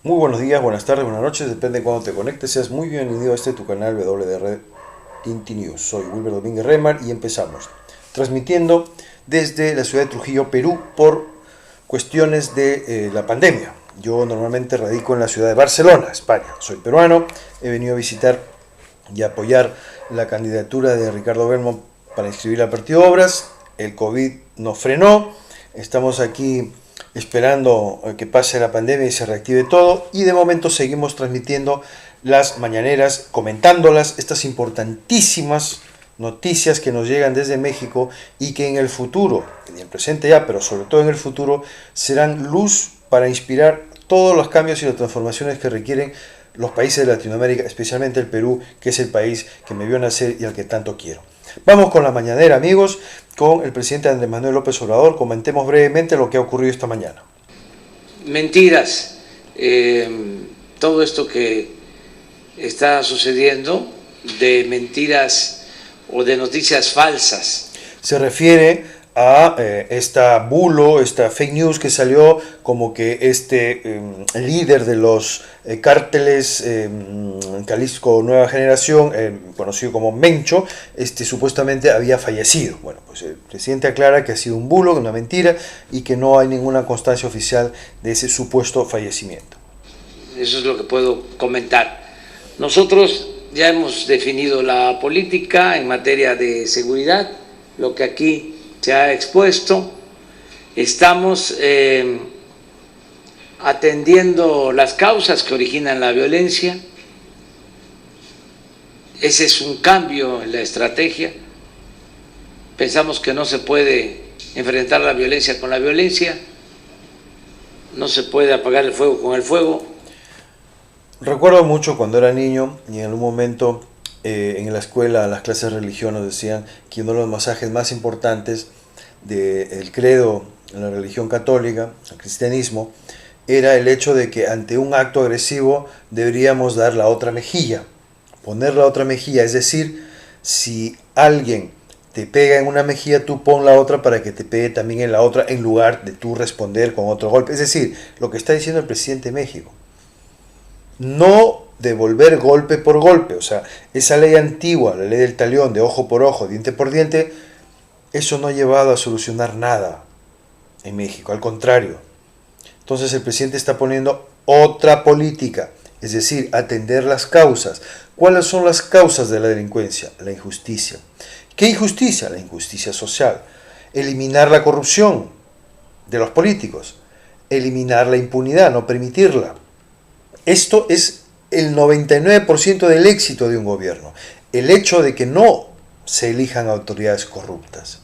Muy buenos días, buenas tardes, buenas noches, depende de cuándo te conectes. Seas muy bienvenido a tu canal WDR Inti News. Soy Wilber Domínguez Remar y empezamos. Transmitiendo desde la ciudad de Trujillo, Perú, por cuestiones de la pandemia. Yo normalmente radico en la ciudad de Barcelona, España. Soy peruano, he venido a visitar y apoyar la candidatura de Ricardo Belmont para inscribir al Partido Obras. El COVID nos frenó, estamos aquí esperando que pase la pandemia y se reactive todo, y de momento seguimos transmitiendo las mañaneras, comentándolas, estas importantísimas noticias que nos llegan desde México y que en el futuro, en el presente ya, pero sobre todo en el futuro, serán luz para inspirar todos los cambios y las transformaciones que requieren los países de Latinoamérica, especialmente el Perú, que es el país que me vio nacer y al que tanto quiero. Vamos con la mañanera, amigos, con el presidente Andrés Manuel López Obrador. Comentemos brevemente lo que ha ocurrido esta mañana. Mentiras, todo esto que está sucediendo, de mentiras o de noticias falsas. Se refiere a esta bulo, esta fake news que salió como que líder de los cárteles Jalisco Nueva Generación, conocido como Mencho, supuestamente había fallecido. Bueno, pues el presidente aclara que ha sido un bulo, una mentira, y que no hay ninguna constancia oficial de ese supuesto fallecimiento. Eso es lo que puedo comentar. Nosotros ya hemos definido la política en materia de seguridad, lo que aquí se ha expuesto. Estamos atendiendo las causas que originan la violencia. Ese es un cambio en la estrategia. Pensamos que no se puede enfrentar la violencia con la violencia, no se puede apagar el fuego con el fuego. Recuerdo mucho cuando era niño y en un momento en la escuela, las clases de religión nos decían que uno de los mensajes más importantes del credo en la religión católica, el cristianismo, era el hecho de que ante un acto agresivo deberíamos dar la otra mejilla, poner la otra mejilla, es decir, si alguien te pega en una mejilla, tú pon la otra para que te pegue también en la otra, en lugar de tú responder con otro golpe. Es decir, lo que está diciendo el presidente de México. No devolver golpe por golpe, o sea, esa ley antigua, la ley del talión, de ojo por ojo, diente por diente, eso no ha llevado a solucionar nada en México, al contrario. Entonces el presidente está poniendo otra política, es decir, atender las causas. ¿Cuáles son las causas de la delincuencia? La injusticia. ¿Qué injusticia? La injusticia social. Eliminar la corrupción de los políticos, eliminar la impunidad, no permitirla. Esto es el 99% del éxito de un gobierno, el hecho de que no se elijan autoridades corruptas.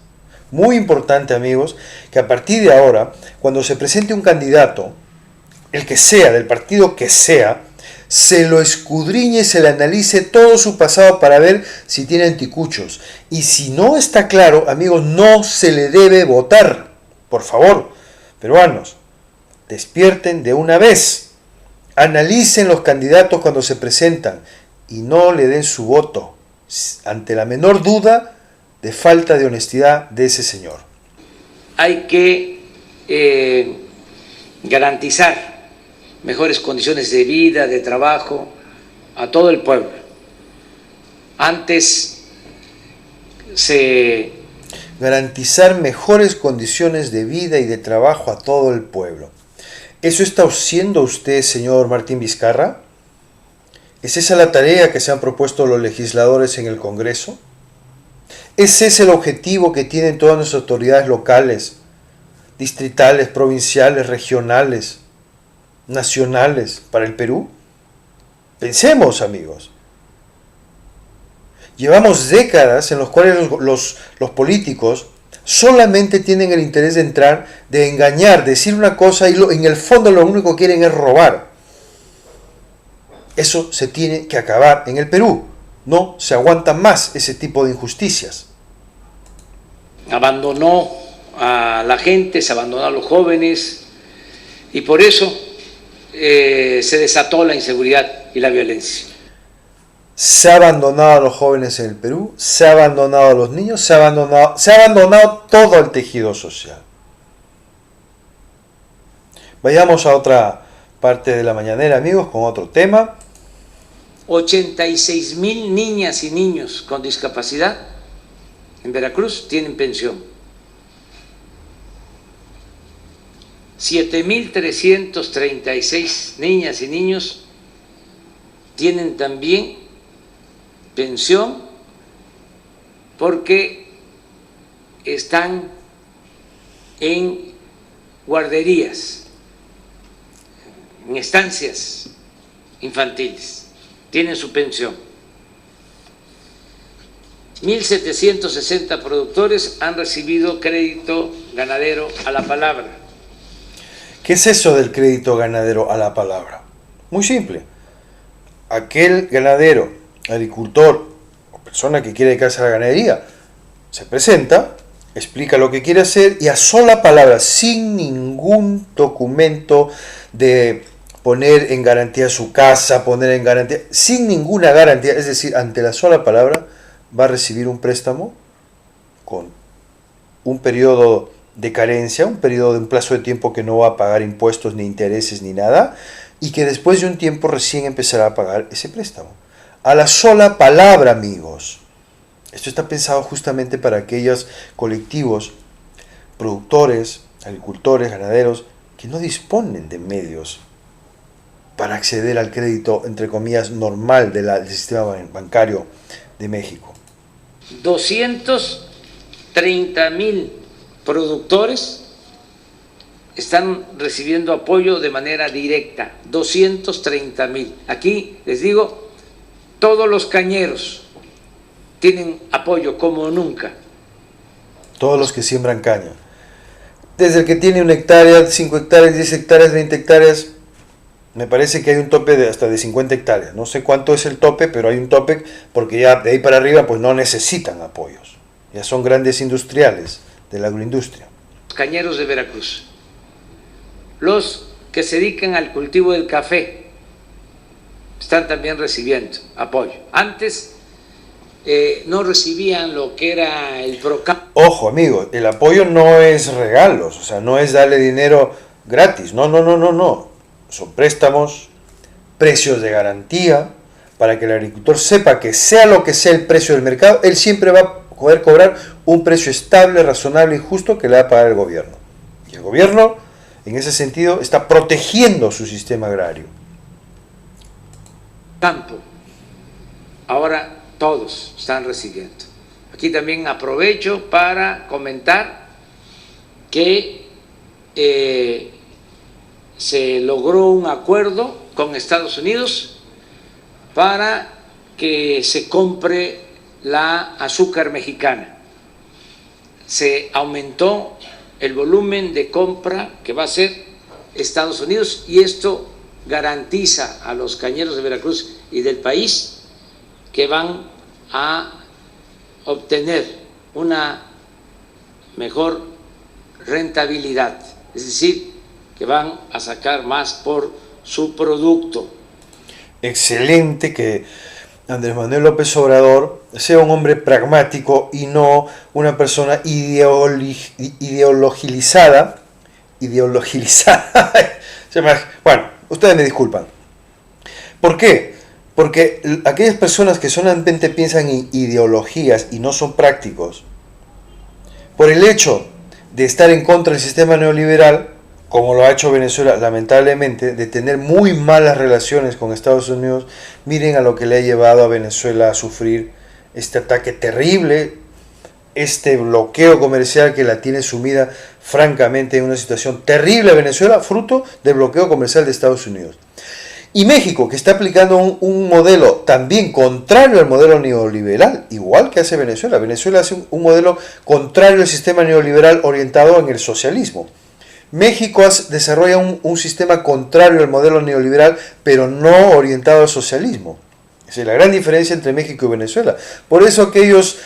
Muy importante, amigos, que a partir de ahora, cuando se presente un candidato, el que sea, del partido que sea, se lo escudriñe, se le analice todo su pasado para ver si tiene anticuchos. Y si no está claro, amigos, no se le debe votar. Por favor, peruanos, despierten de una vez. Analicen los candidatos cuando se presentan y no le den su voto ante la menor duda de falta de honestidad de ese señor. Hay que garantizar mejores condiciones de vida, de trabajo a todo el pueblo. Antes se... Garantizar mejores condiciones de vida y de trabajo a todo el pueblo. ¿Eso está haciendo usted, señor Martín Vizcarra? ¿Es esa la tarea que se han propuesto los legisladores en el Congreso? ¿Es ese el objetivo que tienen todas nuestras autoridades locales, distritales, provinciales, regionales, nacionales para el Perú? Pensemos, amigos. Llevamos décadas en las cuales los políticos solamente tienen el interés de entrar, de engañar, decir una cosa y en el fondo lo único que quieren es robar. Eso se tiene que acabar en el Perú. No se aguanta más ese tipo de injusticias. Abandonó a la gente, se abandonó a los jóvenes y por eso se desató la inseguridad y la violencia. Se ha abandonado a los jóvenes en el Perú, se ha abandonado a los niños, se ha abandonado todo el tejido social. Vayamos a otra parte de la mañanera, amigos, con otro tema. 86,000 niñas y niños con discapacidad en Veracruz tienen pensión. 7,336 niñas y niños tienen también pensión porque están en guarderías, en estancias infantiles, tienen su pensión. 1,760 productores han recibido crédito ganadero a la palabra. ¿Qué es eso del crédito ganadero a la palabra? Muy simple. Aquel ganadero, agricultor o persona que quiere dedicarse a la ganadería se presenta, explica lo que quiere hacer y a sola palabra, sin ningún documento de poner en garantía su casa, poner en garantía, sin ninguna garantía, es decir, ante la sola palabra, va a recibir un préstamo con un periodo de carencia, un periodo de un plazo de tiempo que no va a pagar impuestos ni intereses ni nada, y que después de un tiempo recién empezará a pagar ese préstamo. A la sola palabra, amigos. Esto está pensado justamente para aquellos colectivos, productores, agricultores, ganaderos, que no disponen de medios para acceder al crédito, entre comillas, normal del sistema bancario de México. 230,000 productores están recibiendo apoyo de manera directa, 230,000. Aquí les digo, todos los cañeros tienen apoyo como nunca. Todos los que siembran caña. Desde el que tiene 1 hectárea, 5 hectáreas, 10 hectáreas, 20 hectáreas, me parece que hay un tope de hasta de 50 hectáreas. No sé cuánto es el tope, pero hay un tope porque ya de ahí para arriba pues no necesitan apoyos. Ya son grandes industriales de la agroindustria. Cañeros de Veracruz, los que se dedican al cultivo del café, están también recibiendo apoyo. Antes no recibían lo que era el PROCAM. Ojo, amigo, el apoyo no es regalos, o sea, no es darle dinero gratis, no. Son préstamos, precios de garantía, para que el agricultor sepa que sea lo que sea el precio del mercado, él siempre va a poder cobrar un precio estable, razonable y justo que le va a pagar el gobierno. Y el gobierno, en ese sentido, está protegiendo su sistema agrario. Campo, ahora todos están recibiendo. Aquí también aprovecho para comentar que se logró un acuerdo con Estados Unidos para que se compre la azúcar mexicana. Se aumentó el volumen de compra que va a hacer Estados Unidos y esto garantiza a los cañeros de Veracruz y del país que van a obtener una mejor rentabilidad, es decir, que van a sacar más por su producto. Excelente que Andrés Manuel López Obrador sea un hombre pragmático y no una persona ideologizada. Bueno, ustedes me disculpan. ¿Por qué? Porque aquellas personas que solamente piensan en ideologías y no son prácticos, por el hecho de estar en contra del sistema neoliberal, como lo ha hecho Venezuela, lamentablemente, de tener muy malas relaciones con Estados Unidos, miren a lo que le ha llevado a Venezuela a sufrir este ataque terrible, este bloqueo comercial que la tiene sumida francamente en una situación terrible a Venezuela, fruto del bloqueo comercial de Estados Unidos. Y México, que está aplicando un modelo también contrario al modelo neoliberal, igual que hace Venezuela. Venezuela hace un modelo contrario al sistema neoliberal orientado en el socialismo. México desarrolla un sistema contrario al modelo neoliberal, pero no orientado al socialismo. Esa es la gran diferencia entre México y Venezuela. Por eso aquellos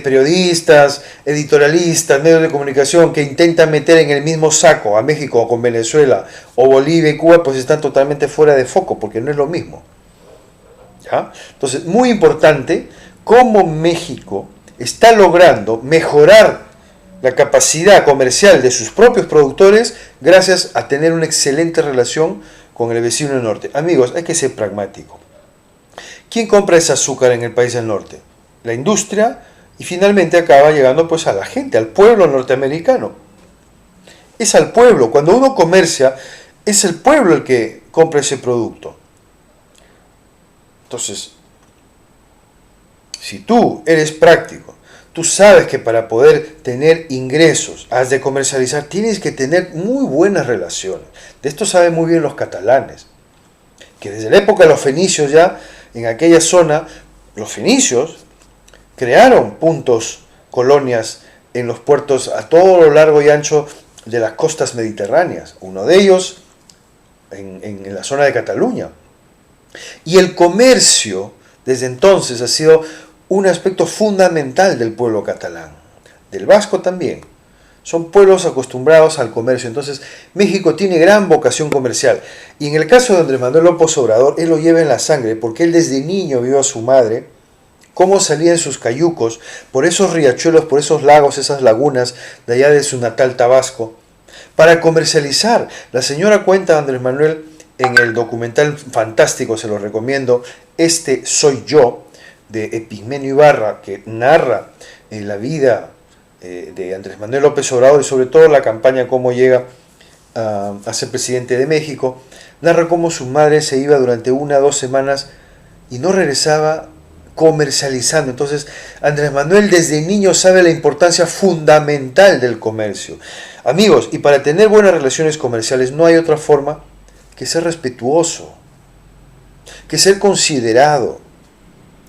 periodistas, editorialistas, medios de comunicación que intentan meter en el mismo saco a México con Venezuela o Bolivia y Cuba, pues están totalmente fuera de foco, porque no es lo mismo. ¿Ya? Entonces, muy importante cómo México está logrando mejorar la capacidad comercial de sus propios productores gracias a tener una excelente relación con el vecino del norte. Amigos, hay que ser pragmático. ¿Quién compra ese azúcar en el país del norte? La industria, y finalmente acaba llegando pues a la gente, al pueblo norteamericano. Es al pueblo. Cuando uno comercia, es el pueblo el que compra ese producto. Entonces, si tú eres práctico, tú sabes que para poder tener ingresos, has de comercializar, tienes que tener muy buenas relaciones. De esto saben muy bien los catalanes, que desde la época de los fenicios ya, en aquella zona, los fenicios crearon puntos, colonias en los puertos a todo lo largo y ancho de las costas mediterráneas. Uno de ellos en la zona de Cataluña. Y el comercio desde entonces ha sido un aspecto fundamental del pueblo catalán, del vasco también. Son pueblos acostumbrados al comercio. Entonces México tiene gran vocación comercial. Y en el caso de Andrés Manuel López Obrador, él lo lleva en la sangre, porque él desde niño vio a su madre cómo salía en sus cayucos por esos riachuelos, por esos lagos, esas lagunas de allá de su natal Tabasco, para comercializar. La señora cuenta, Andrés Manuel, en el documental fantástico, se lo recomiendo, Este soy yo, de Epigmenio Ibarra, que narra la vida de Andrés Manuel López Obrador y sobre todo la campaña, cómo llega a ser presidente de México. Narra cómo su madre se iba durante 1 o 2 semanas y no regresaba comercializando. Entonces Andrés Manuel desde niño sabe la importancia fundamental del comercio. Amigos, y para tener buenas relaciones comerciales no hay otra forma que ser respetuoso, que ser considerado.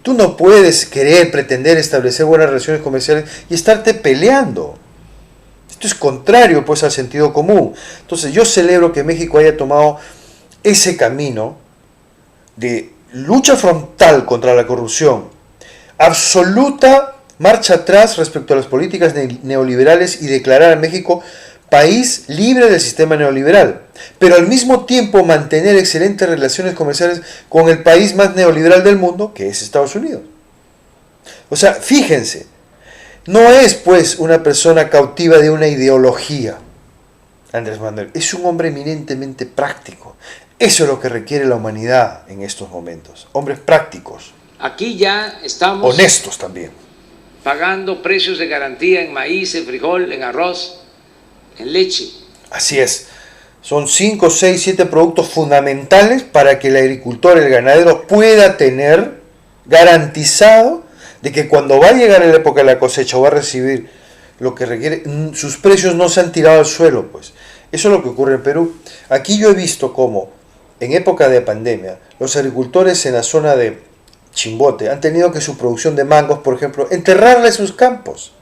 Tú no puedes querer, pretender establecer buenas relaciones comerciales y estarte peleando. Esto es contrario pues al sentido común. Entonces yo celebro que México haya tomado ese camino de lucha frontal contra la corrupción, absoluta marcha atrás respecto a las políticas neoliberales y declarar a México país libre del sistema neoliberal, pero al mismo tiempo mantener excelentes relaciones comerciales con el país más neoliberal del mundo, que es Estados Unidos. O sea, fíjense, no es pues una persona cautiva de una ideología, Andrés Manuel, es un hombre eminentemente práctico. Eso es lo que requiere la humanidad en estos momentos, hombres prácticos. Aquí ya estamos honestos también, pagando precios de garantía en maíz, en frijol, en arroz, en leche. Así es. Son 5, 6, 7 productos fundamentales para que el agricultor, el ganadero pueda tener garantizado de que cuando va a llegar la época de la cosecha o va a recibir lo que requiere, sus precios no se han tirado al suelo, pues. Eso es lo que ocurre en Perú. Aquí yo he visto cómo en época de pandemia los agricultores en la zona de Chimbote han tenido que su producción de mangos, por ejemplo, enterrarla en sus campos,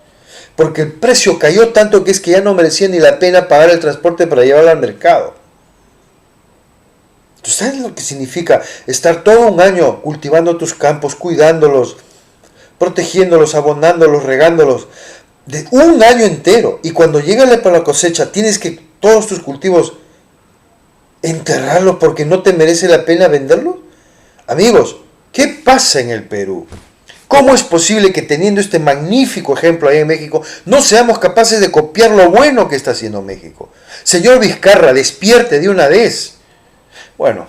porque el precio cayó tanto que es que ya no merecía ni la pena pagar el transporte para llevarla al mercado. ¿Tú sabes lo que significa estar todo un año cultivando tus campos, cuidándolos, protegiéndolos, abonándolos, regándolos, de un año entero? Y cuando llega la cosecha tienes que todos tus cultivos enterrarlos porque no te merece la pena venderlos. Amigos, ¿qué pasa en el Perú? ¿Cómo es posible que teniendo este magnífico ejemplo ahí en México no seamos capaces de copiar lo bueno que está haciendo México? Señor Vizcarra, despierte de una vez. Bueno,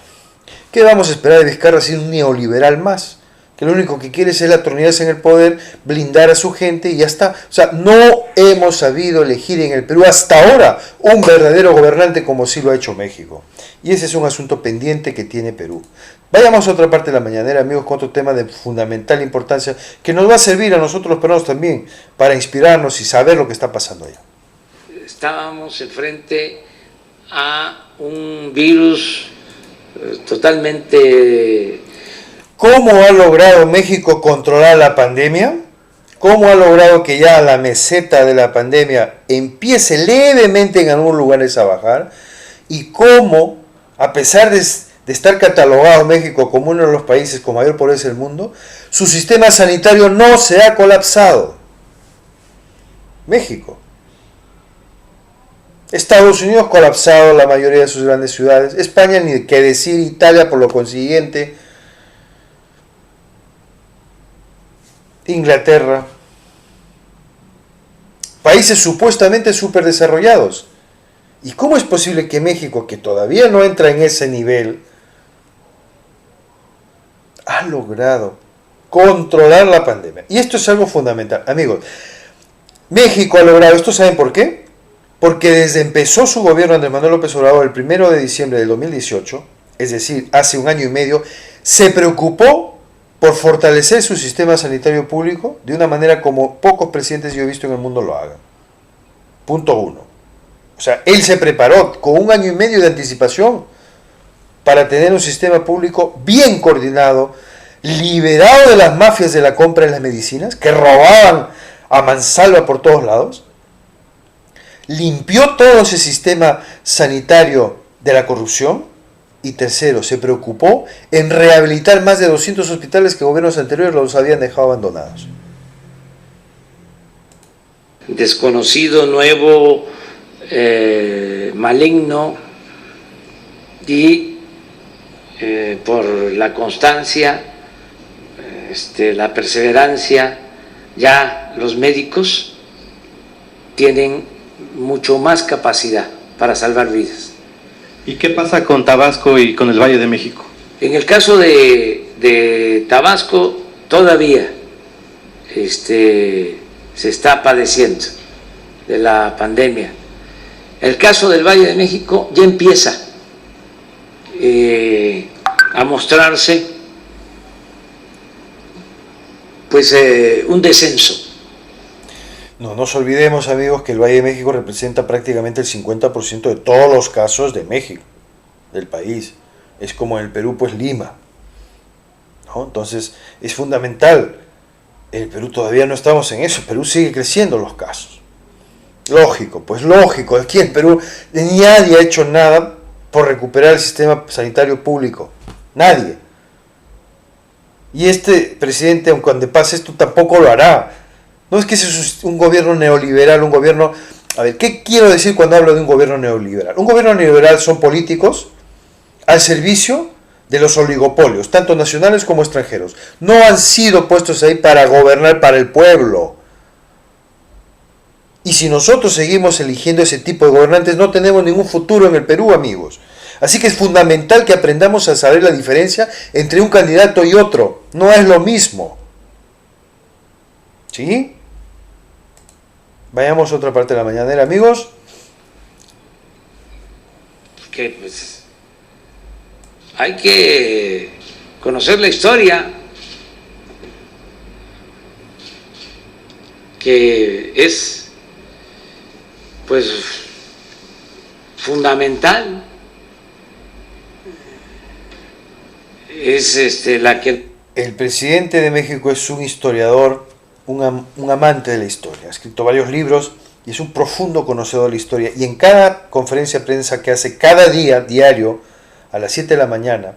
¿qué vamos a esperar de Vizcarra si es un neoliberal más? Que lo único que quiere es él atornillarse en el poder, blindar a su gente y ya está. O sea, no hemos sabido elegir en el Perú hasta ahora un verdadero gobernante como sí lo ha hecho México. Y ese es un asunto pendiente que tiene Perú. Vayamos a otra parte de la mañanera, amigos, con otro tema de fundamental importancia que nos va a servir a nosotros los peruanos también para inspirarnos y saber lo que está pasando allá. Estábamos enfrente a un virus totalmente... ¿Cómo ha logrado México controlar la pandemia? ¿Cómo ha logrado que ya la meseta de la pandemia empiece levemente en algunos lugares a bajar? ¿Y cómo, a pesar de estar catalogado México como uno de los países con mayor pobreza del mundo, su sistema sanitario no se ha colapsado? México. Estados Unidos colapsado la mayoría de sus grandes ciudades. España ni qué decir, Italia por lo consiguiente. Inglaterra. Países supuestamente súper desarrollados. ¿Y cómo es posible que México, que todavía no entra en ese nivel, ha logrado controlar la pandemia? Y esto es algo fundamental. Amigos, México ha logrado esto, ¿saben por qué? Porque desde empezó su gobierno Andrés Manuel López Obrador el 1 de diciembre del 2018, es decir, hace 1 año y medio, se preocupó por fortalecer su sistema sanitario público de una manera como pocos presidentes yo he visto en el mundo lo hagan. Punto 1. O sea, él se preparó con 1 año y medio de anticipación para tener un sistema público bien coordinado, liberado de las mafias de la compra de las medicinas, que robaban a mansalva por todos lados, limpió todo ese sistema sanitario de la corrupción, y tercero, se preocupó en rehabilitar más de 200 hospitales que gobiernos anteriores los habían dejado abandonados. Desconocido, nuevo, maligno, y por la constancia, la perseverancia, ya los médicos tienen mucho más capacidad para salvar vidas. ¿Y qué pasa con Tabasco y con el Valle de México? En el caso de Tabasco todavía se está padeciendo de la pandemia. El caso del Valle de México ya empieza a mostrarse pues un descenso. No nos olvidemos, amigos, que el Valle de México representa prácticamente el 50% de todos los casos de México, del país. Es como en el Perú, pues Lima, ¿no? Entonces, es fundamental. En el Perú todavía no estamos en eso. Perú sigue creciendo los casos. Lógico, pues lógico. Aquí en Perú nadie ha hecho nada por recuperar el sistema sanitario público. Nadie. Y este presidente, aunque cuando pase esto, tampoco lo hará. No es que ese es un gobierno neoliberal, un gobierno... A ver, ¿qué quiero decir cuando hablo de un gobierno neoliberal? Un gobierno neoliberal son políticos al servicio de los oligopolios, tanto nacionales como extranjeros. No han sido puestos ahí para gobernar para el pueblo. Y si nosotros seguimos eligiendo ese tipo de gobernantes, no tenemos ningún futuro en el Perú, amigos. Así que es fundamental que aprendamos a saber la diferencia entre un candidato y otro. No es lo mismo. ¿Sí? Vayamos a otra parte de la mañanera, amigos. Que pues hay que conocer la historia, que es pues fundamental, es la que... El presidente de México es un historiador, un amante de la historia, ha escrito varios libros y es un profundo conocedor de la historia, y en cada conferencia de prensa que hace cada día, diario, a las 7 de la mañana,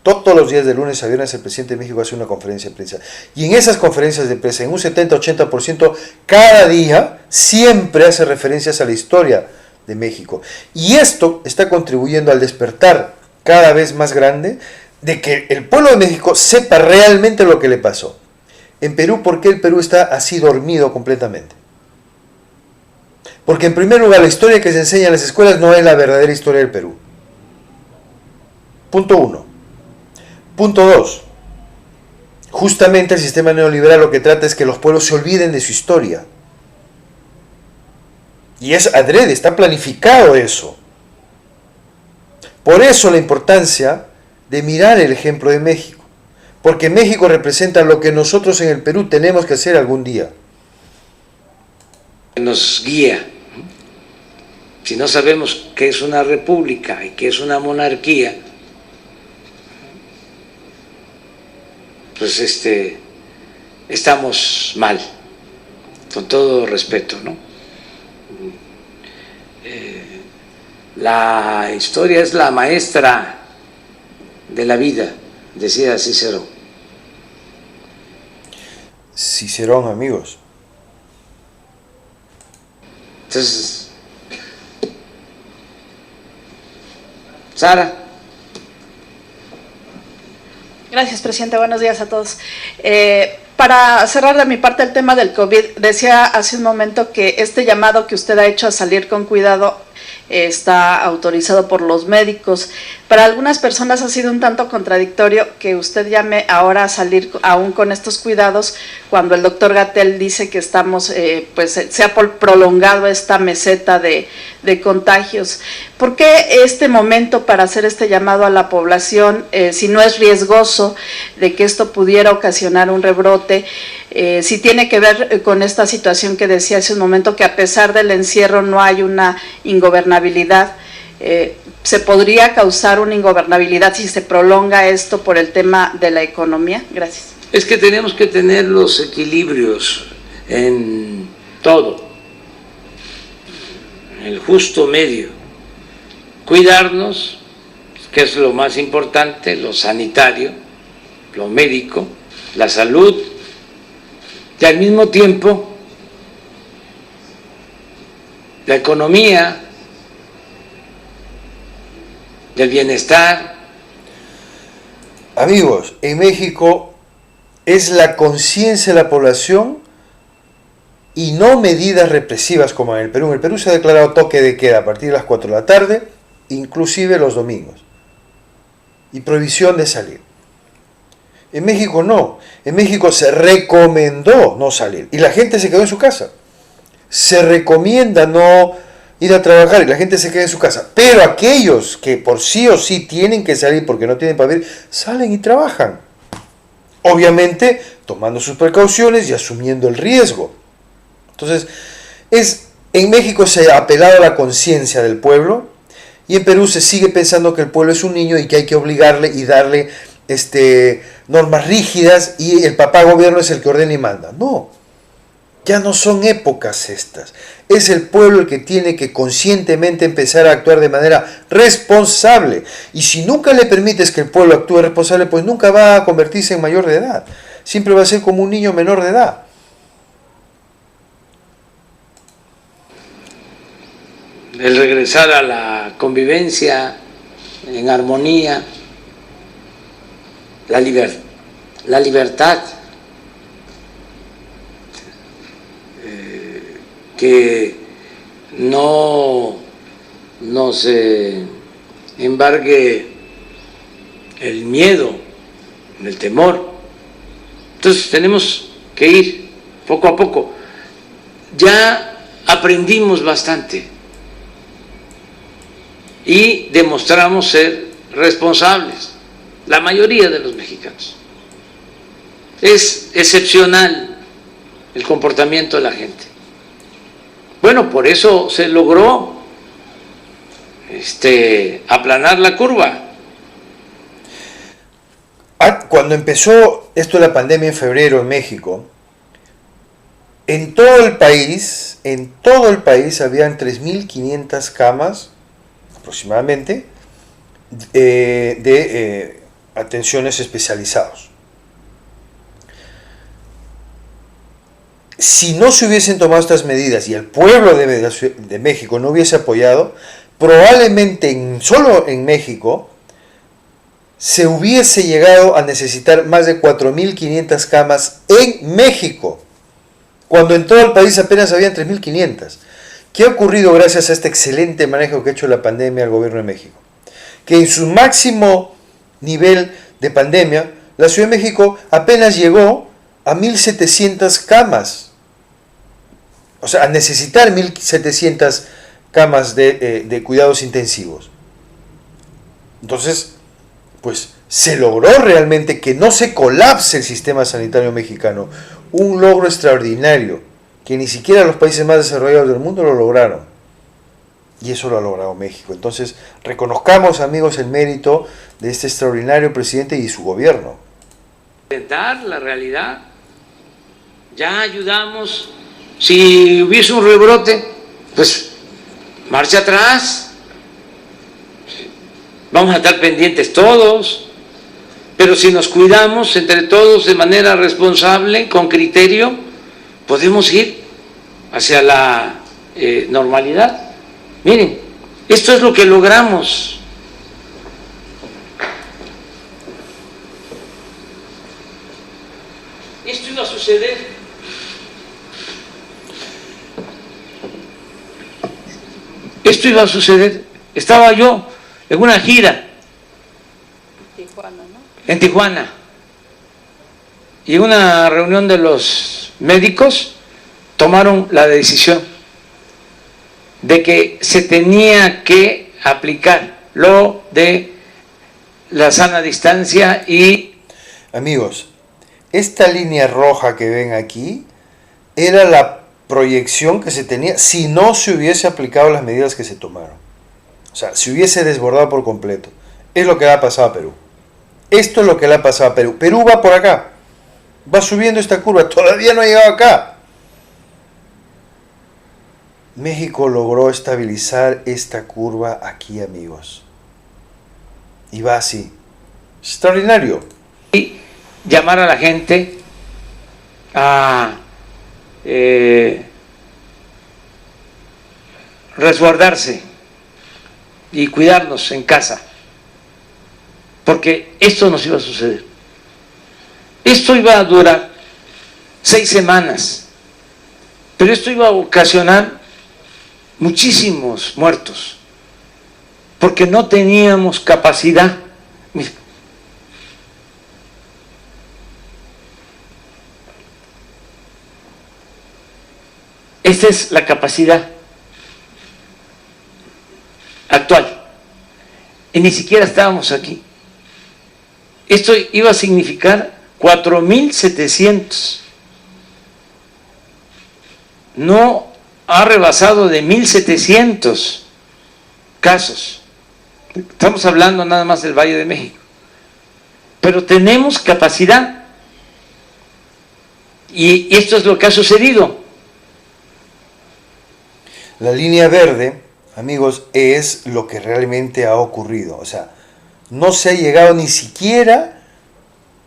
todos los días de lunes a viernes el presidente de México hace una conferencia de prensa, y en esas conferencias de prensa, en un 70-80%, cada día siempre hace referencias a la historia de México, y esto está contribuyendo al despertar cada vez más grande de que el pueblo de México sepa realmente lo que le pasó. En Perú, ¿por qué el Perú está así dormido completamente? Porque en primer lugar, la historia que se enseña en las escuelas no es la verdadera historia del Perú. Punto 1. Punto 2. Justamente el sistema neoliberal lo que trata es que los pueblos se olviden de su historia. Y es adrede, está planificado eso. Por eso la importancia de mirar el ejemplo de México. Porque México representa lo que nosotros en el Perú tenemos que hacer algún día. Nos guía. Si no sabemos qué es una república y qué es una monarquía, pues estamos mal, con todo respeto, ¿no? La historia es la maestra de la vida, decía Cicerón. Cicerón, amigos. Entonces, Sara. Gracias, presidente. Buenos días a todos. Para cerrar de mi parte el tema del COVID, decía hace un momento que este llamado que usted ha hecho a salir con cuidado está autorizado por los médicos. Para algunas personas ha sido un tanto contradictorio que usted llame ahora a salir aún con estos cuidados cuando el doctor Gatell dice que estamos, pues se ha prolongado esta meseta de contagios. ¿Por qué este momento para hacer este llamado a la población, si no es riesgoso de que esto pudiera ocasionar un rebrote? Si tiene que ver con esta situación que decía hace un momento, que a pesar del encierro no hay una ingobernabilidad, ¿se podría causar una ingobernabilidad si se prolonga esto por el tema de la economía? Gracias. Es que tenemos que tener los equilibrios en todo, el justo medio, cuidarnos, que es lo más importante, lo sanitario, lo médico, la salud, y al mismo tiempo la economía, del bienestar. Amigos, en México es la conciencia de la población y no medidas represivas como en el Perú. En el Perú se ha declarado toque de queda a partir de las 4 de la tarde, inclusive los domingos, y prohibición de salir. En México no, en México se recomendó no salir y la gente se quedó en su casa. Se recomienda no ir a trabajar y la gente se queda en su casa, pero aquellos que por sí o sí tienen que salir porque no tienen para vivir, salen y trabajan. Obviamente tomando sus precauciones y asumiendo el riesgo. Entonces, en México se ha apelado a la conciencia del pueblo y en Perú se sigue pensando que el pueblo es un niño y que hay que obligarle y darle normas rígidas y el papá gobierno es el que ordena y manda. No, ya no son épocas estas. Es el pueblo el que tiene que conscientemente empezar a actuar de manera responsable. Y si nunca le permites que el pueblo actúe responsable, pues nunca va a convertirse en mayor de edad. Siempre va a ser como un niño menor de edad. El regresar a la convivencia en armonía, la libertad, que no nos embargue el miedo, el temor. Entonces tenemos que ir poco a poco. Ya aprendimos bastante y demostramos ser responsables, la mayoría de los mexicanos. Es excepcional el comportamiento de la gente. Bueno, por eso se logró aplanar la curva. Cuando empezó esto de la pandemia en febrero en México, en todo el país habían 3.500 camas aproximadamente de atenciones especializadas. Si no se hubiesen tomado estas medidas y el pueblo de México no hubiese apoyado, probablemente solo en México se hubiese llegado a necesitar más de 4.500 camas en México, cuando en todo el país apenas habían 3.500. ¿Qué ha ocurrido gracias a este excelente manejo que ha hecho la pandemia al gobierno de México? Que en su máximo nivel de pandemia, la Ciudad de México apenas llegó a 1.700 camas. O sea, a necesitar 1.700 camas de cuidados intensivos. Entonces, pues se logró realmente que no se colapse el sistema sanitario mexicano. Un logro extraordinario, que ni siquiera los países más desarrollados del mundo lo lograron. Y eso lo ha logrado México. Entonces, reconozcamos, amigos, el mérito de este extraordinario presidente y su gobierno. Enfrentar la realidad. Ya ayudamos. Si hubiese un rebrote, pues marcha atrás. Vamos a estar pendientes todos. Pero si nos cuidamos entre todos de manera responsable, con criterio, podemos ir hacia la normalidad. Miren, esto es lo que logramos. Esto iba a suceder. esto iba a suceder. Estaba yo en una gira Tijuana, ¿no? en Tijuana y en una reunión de los médicos tomaron la decisión de que se tenía que aplicar lo de la sana distancia y... Amigos, esta línea roja que ven aquí era la proyección que se tenía si no se hubiese aplicado las medidas que se tomaron. O sea, si hubiese desbordado por completo. Es lo que le ha pasado a Perú. Esto es lo que le ha pasado a Perú. Perú va por acá. Va subiendo esta curva. Todavía no ha llegado acá. México logró estabilizar esta curva aquí, amigos. Y va así. Extraordinario. Y llamar a la gente a resguardarse y cuidarnos en casa, porque esto nos iba a suceder. Esto iba a durar 6 semanas, pero esto iba a ocasionar muchísimos muertos, porque no teníamos capacidad. Mira, esta es la capacidad actual. Y ni siquiera estábamos aquí. Esto iba a significar 4.700. No ha rebasado de 1.700 casos. Estamos hablando nada más del Valle de México. Pero tenemos capacidad. Y esto es lo que ha sucedido. La línea verde, amigos, es lo que realmente ha ocurrido. O sea, no se ha llegado ni siquiera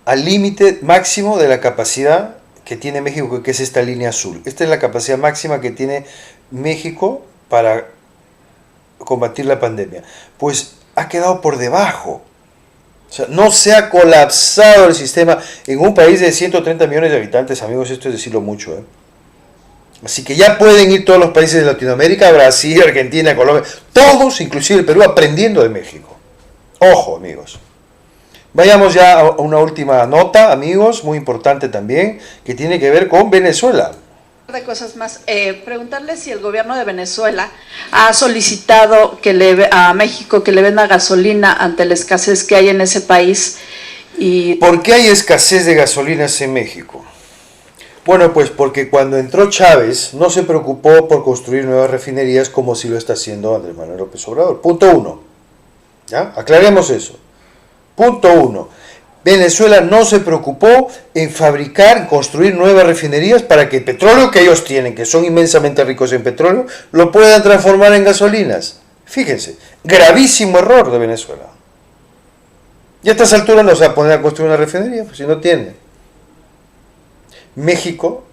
al límite máximo de la capacidad que tiene México, que es esta línea azul. Esta es la capacidad máxima que tiene México para combatir la pandemia. Pues ha quedado por debajo. O sea, no se ha colapsado el sistema en un país de 130 millones de habitantes, amigos. Esto es decirlo mucho, ¿eh? Así que ya pueden ir todos los países de Latinoamérica, Brasil, Argentina, Colombia, todos, inclusive el Perú, aprendiendo de México. Ojo, amigos. Vayamos ya a una última nota, amigos, muy importante también, que tiene que ver con Venezuela. De cosas más, preguntarle si el gobierno de Venezuela ha solicitado a México que le venda gasolina ante la escasez que hay en ese país. ¿Por qué hay escasez de gasolinas en México? Bueno, pues porque cuando entró Chávez no se preocupó por construir nuevas refinerías como si lo está haciendo Andrés Manuel López Obrador. Punto 1. ¿Ya? Aclaremos eso. Punto 1. Venezuela no se preocupó en fabricar, construir nuevas refinerías para que el petróleo que ellos tienen, que son inmensamente ricos en petróleo, lo puedan transformar en gasolinas. Fíjense, gravísimo error de Venezuela. Y a estas alturas no se va a poner a construir una refinería, pues si no tiene. México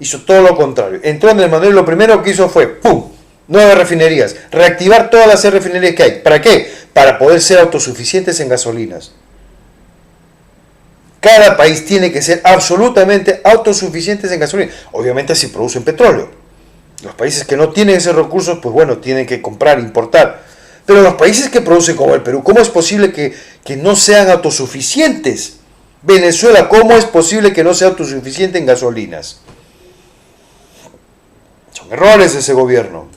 hizo todo lo contrario. Entró Andrés Manuel, lo primero que hizo fue ¡pum! Nuevas refinerías, reactivar todas las refinerías que hay. ¿Para qué? Para poder ser autosuficientes en gasolinas. Cada país tiene que ser absolutamente autosuficientes en gasolina. Obviamente si producen petróleo. Los países que no tienen esos recursos, pues bueno, tienen que comprar, importar. Pero los países que producen como el Perú, ¿cómo es posible que no sean autosuficientes? Venezuela, ¿cómo es posible que no sea autosuficiente en gasolinas? Son errores de ese gobierno.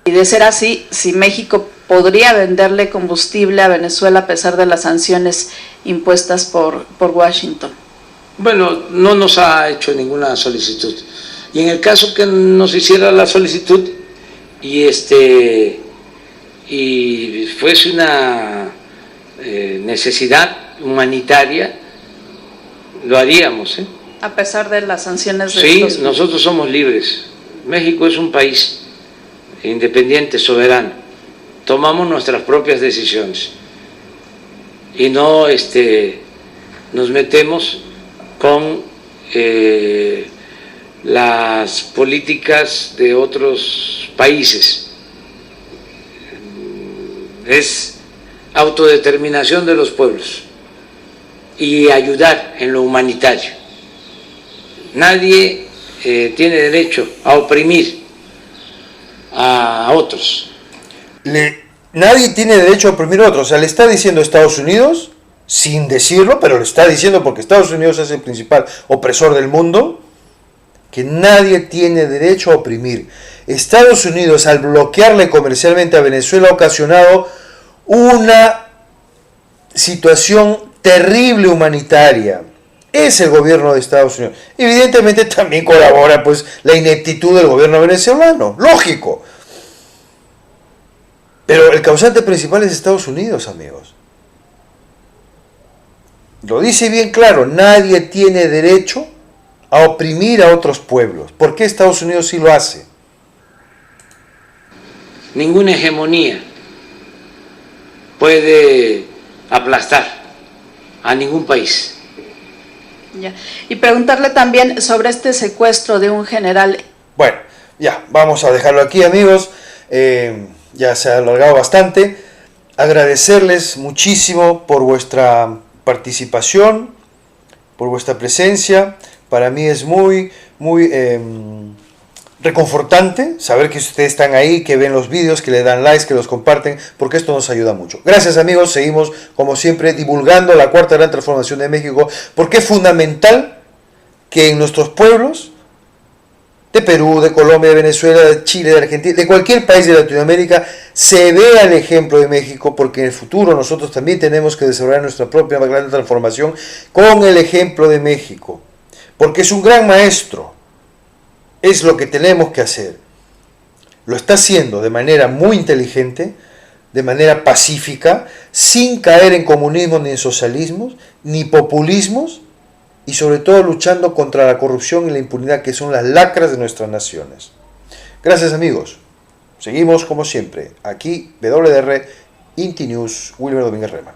Y de ser así, si México podría venderle combustible a Venezuela a pesar de las sanciones impuestas por Washington. Bueno, no nos ha hecho ninguna solicitud. Y en el caso que nos hiciera la solicitud y fuese una necesidad humanitaria, lo haríamos, ¿eh? A pesar de las sanciones de Sí, nosotros somos libres. México es un país independiente, soberano. Tomamos nuestras propias decisiones y no nos metemos con las políticas de otros países. Es autodeterminación de los pueblos y ayudar en lo humanitario. Nadie tiene derecho a oprimir a otros. Nadie tiene derecho a oprimir a otros. O sea, le está diciendo Estados Unidos, sin decirlo, pero lo está diciendo porque Estados Unidos es el principal opresor del mundo, que nadie tiene derecho a oprimir. Estados Unidos, al bloquearle comercialmente a Venezuela, ha ocasionado una situación terrible humanitaria. Es el gobierno de Estados Unidos. Evidentemente también colabora pues la ineptitud del gobierno venezolano, lógico. Pero el causante principal es Estados Unidos, amigos. Lo dice bien claro, nadie tiene derecho a oprimir a otros pueblos. ¿Por qué Estados Unidos sí lo hace? Ninguna hegemonía puede aplastar a ningún país. Ya. Y preguntarle también sobre este secuestro de un general. Bueno, ya, vamos a dejarlo aquí, amigos. Ya se ha alargado bastante. Agradecerles muchísimo por vuestra participación, por vuestra presencia. Para mí es muy reconfortante saber que ustedes están ahí, que ven los vídeos, que le dan likes, que los comparten, porque esto nos ayuda mucho. Gracias, amigos. Seguimos, como siempre, divulgando la cuarta gran transformación de México, porque es fundamental que en nuestros pueblos, de Perú, de Colombia, de Venezuela, de Chile, de Argentina, de cualquier país de Latinoamérica, se vea el ejemplo de México, porque en el futuro nosotros también tenemos que desarrollar nuestra propia gran transformación con el ejemplo de México, porque es un gran maestro. Es lo que tenemos que hacer. Lo está haciendo de manera muy inteligente, de manera pacífica, sin caer en comunismo ni en socialismos, ni populismos, y sobre todo luchando contra la corrupción y la impunidad, que son las lacras de nuestras naciones. Gracias, amigos. Seguimos como siempre, aquí, WDR, Inti News, Wilmer Domínguez Rema.